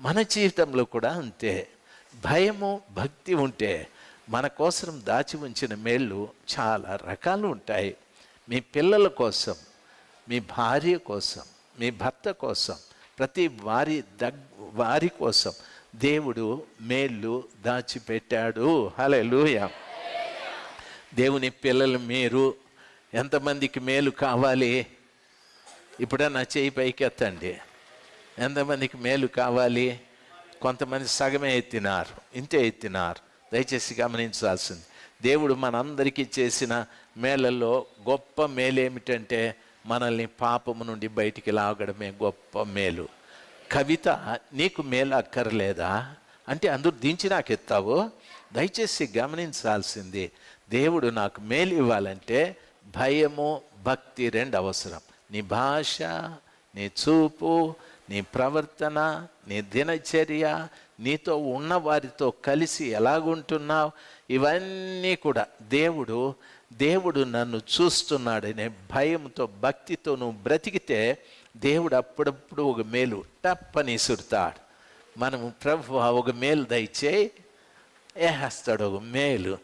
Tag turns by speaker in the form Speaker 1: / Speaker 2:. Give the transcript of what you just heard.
Speaker 1: మన జీవితంలో కూడా అంతే. భయము భక్తి ఉంటే మన కోసం దాచి ఉంచిన మేళ్ళు చాలా రకాలు ఉంటాయి. మీ పిల్లల కోసం, మీ భార్య కోసం, మీ భర్త కోసం, ప్రతి వారి కోసం దేవుడు మేళ్ళు దాచిపెట్టాడు. హల్లెలూయా. దేవుని పిల్లలు మీరు ఎంతమందికి మేలు కావాలి? ఇప్పుడన్నా చేయి పైకి ఎత్తండి. ఎంతమందికి మేలు కావాలి? కొంతమంది సగమే ఎత్తినారు, ఇంతే ఎత్తినారు. దయచేసి గమనించాల్సింది, దేవుడు మనందరికీ చేసిన మేళ్ళల్లో గొప్ప మేలు ఏమిటంటే మనల్ని పాపము నుండి బయటికి లాగడమే గొప్ప మేలు. కవిత, నీకు మేలు అక్కర్లేదా అంటే అందరూ దించి నాకు ఎత్తావు. దయచేసి గమనించాల్సింది, దేవుడు నాకు మేలు ఇవ్వాలంటే భయము భక్తి రెండు అవసరం. నీ భాష, నీ చూపు, నీ ప్రవర్తన, నీ దినచర్య, నీతో ఉన్న వారితో కలిసి ఎలాగుంటున్నావు, ఇవన్నీ కూడా దేవుడు నన్ను చూస్తున్నాడనే భయంతో భక్తితో నువ్వు బ్రతికితే దేవుడు అప్పుడప్పుడు ఒక మేలు టప్పని ఇసురుతాడు. మనము ప్రభువా ఒక మేలు దయచేయి, వేస్తాడు ఒక మేలు.